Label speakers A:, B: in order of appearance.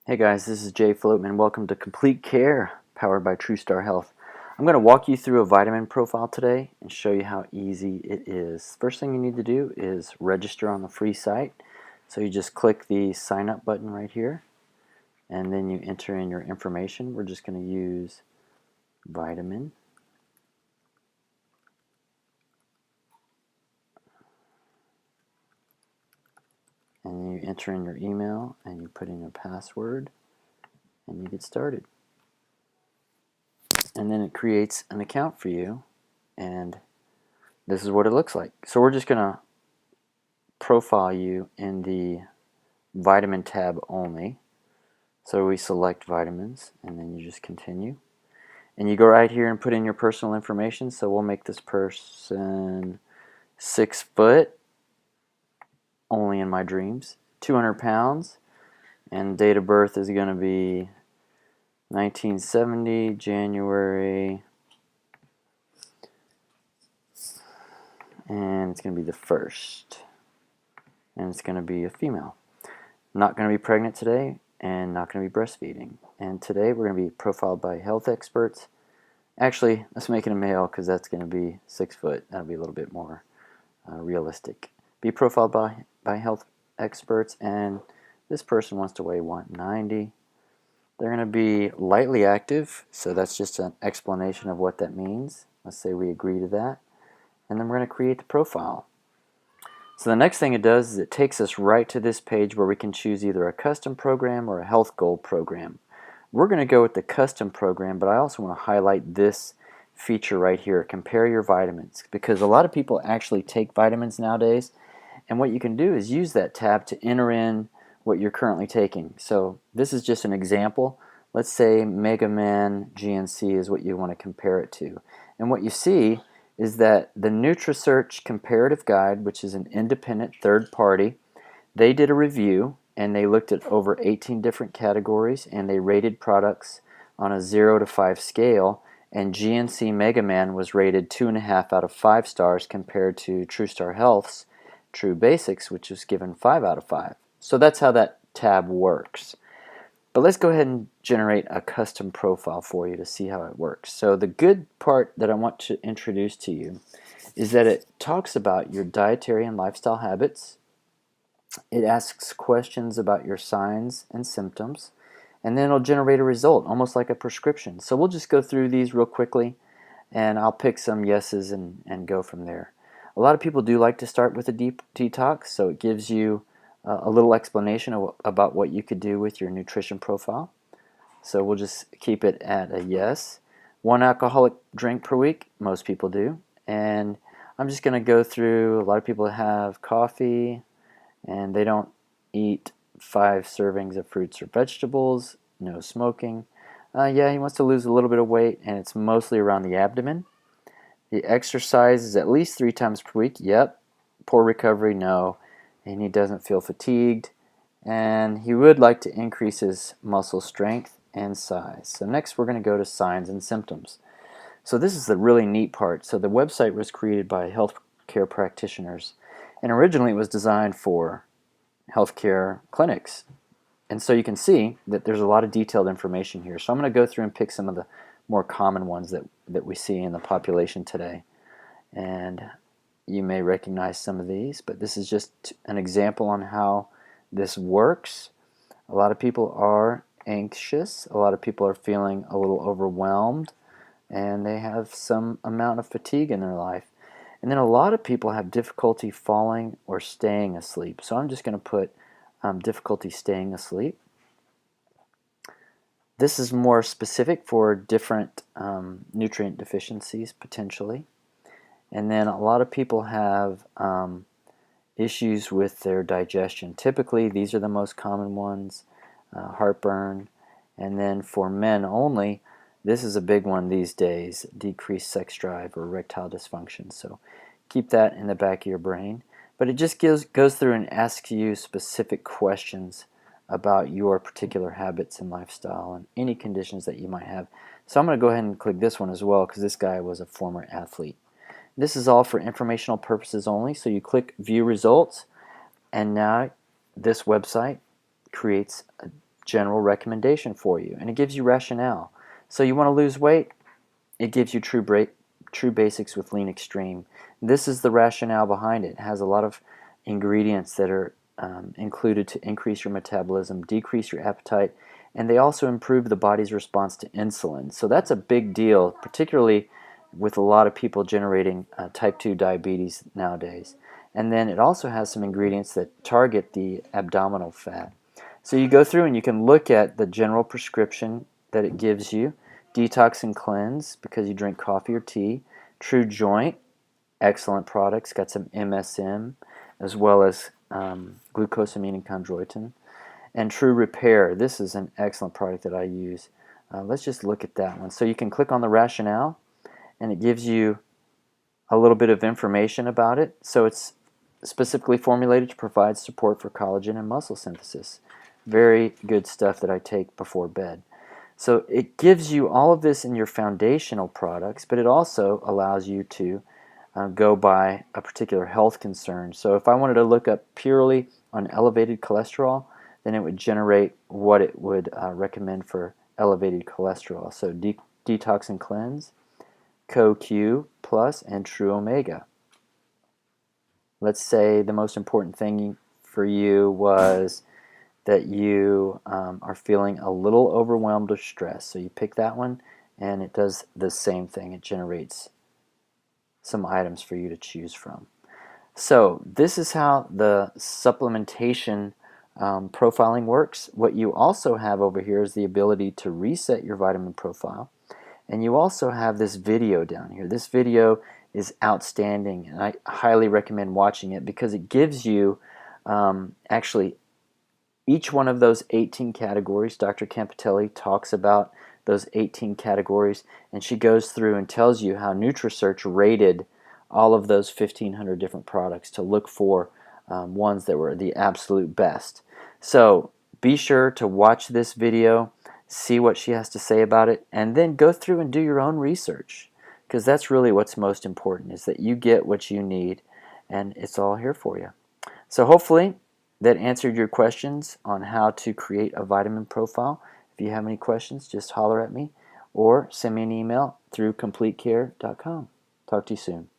A: Hey guys, this is Jay Floatman. Welcome to Complete Care, powered by Truestar Health. I'm going to walk you through a vitamin profile today and show you how easy it is. First thing you need to do is register on the free site. So you just click the sign up button right here, and then you enter in your information. We're just going to use vitamin. And you enter in your email and you put in your password and you get started. And then it creates an account for you, and this is what it looks like. So we're just going to profile you in the vitamin tab only. So we select vitamins and then you just continue. And you go right here and put in your personal information. So we'll make this person 6 foot, only in my dreams, 200 pounds, and date of birth is going to be 1970, January, and it's going to be the 1st, and it's going to be a female. Not going to be pregnant today and not going to be breastfeeding. And today we're going to be profiled by health experts. Actually, let's make it a male because that's going to be 6 foot. That'll be a little bit more realistic. Be profiled by health experts, and this person wants to weigh 190. They're going to be lightly active, so that's just an explanation of what that means. Let's say we agree to that, and then we're going to create the profile. So the next thing it does is it takes us right to this page where we can choose either a custom program or a health goal program. We're going to go with the custom program, but I also want to highlight this feature right here, compare your vitamins, because a lot of people actually take vitamins nowadays, and what you can do is use that tab to enter in what you're currently taking. So this is just an example. Let's say Mega Man GNC is what you want to compare it to, and what you see is that the NutriSearch Comparative Guide, which is an independent third party, they did a review and they looked at over 18 different categories and they rated products on a 0 to 5 scale, and GNC Mega Man was rated 2.5 out of 5 stars compared to Truestar Health's True Basics, which was given 5 out of 5. So that's how that tab works. But let's go ahead and generate a custom profile for you to see how it works. So the good part that I want to introduce to you is that it talks about your dietary and lifestyle habits. It asks questions about your signs and symptoms, and then it'll generate a result, almost like a prescription. So we'll just go through these real quickly, and I'll pick some yeses and go from there. A lot of people do like to start with a deep detox, so it gives you a little explanation about what you could do with your nutrition profile. So we'll just keep it at a yes. 1 alcoholic drink per week, most people do. And I'm just going to go through, a lot of people have coffee and they don't eat 5 servings of fruits or vegetables, no smoking. Yeah, he wants to lose a little bit of weight, and it's mostly around the abdomen. He exercises at least 3 times per week, yep. Poor recovery, no. And he doesn't feel fatigued, and he would like to increase his muscle strength and size. So next we're going to go to signs and symptoms. So this is the really neat part. So the website was created by healthcare practitioners, and originally it was designed for healthcare clinics. And so you can see that there's a lot of detailed information here. So I'm going to go through and pick some of the more common ones that we see in the population today. And you may recognize some of these, but this is just an example on how this works. A lot of people are anxious, a lot of people are feeling a little overwhelmed, and they have some amount of fatigue in their life. And then a lot of people have difficulty falling or staying asleep. So I'm just going to put difficulty staying asleep. This is more specific for different nutrient deficiencies potentially. And then a lot of people have issues with their digestion. Typically, these are the most common ones, heartburn. And then for men only, this is a big one these days, decreased sex drive or erectile dysfunction. So keep that in the back of your brain. But it just goes through and asks you specific questions about your particular habits and lifestyle and any conditions that you might have. So I'm going to go ahead and click this one as well because this guy was a former athlete. This is all for informational purposes only, so you click View Results, and now this website creates general recommendation for you, and it gives you rationale. So you want to lose weight? It gives you True Basics with Lean Extreme. This is the rationale behind it. It has a lot of ingredients that are included to increase your metabolism, decrease your appetite, and they also improve the body's response to insulin. So that's a big deal, particularly with a lot of people generating type 2 diabetes nowadays. And then it also has some ingredients that target the abdominal fat. So you go through and you can look at the general prescription that it gives you. Detox and Cleanse, because you drink coffee or tea. True Joint, excellent products, got some MSM as well as glucosamine and chondroitin. And True Repair, this is an excellent product that I use. Let's just look at that one. So you can click on the rationale and it gives you a little bit of information about it. So it's specifically formulated to provide support for collagen and muscle synthesis. Very good stuff that I take before bed. So it gives you all of this in your foundational products, but it also allows you to go by a particular health concern. So if I wanted to look up purely on elevated cholesterol, then it would generate what it would recommend for elevated cholesterol. So Detox and Cleanse, CoQ Plus, and True Omega. Let's say the most important thing for you was that you are feeling a little overwhelmed or stressed. So you pick that one and it does the same thing. It generates some items for you to choose from. So this is how the supplementation profiling works. What you also have over here is the ability to reset your vitamin profile. And you also have this video down here. This video is outstanding, and I highly recommend watching it because it gives you actually each one of those 18 categories. Dr. Campitelli talks about those 18 categories, and she goes through and tells you how NutriSearch rated all of those 1,500 different products to look for ones that were the absolute best. So be sure to watch this video, see what she has to say about it, and then go through and do your own research, because that's really what's most important, is that you get what you need, and it's all here for you. So hopefully that answered your questions on how to create a vitamin profile. If you have any questions, just holler at me or send me an email through completecare.com. Talk to you soon.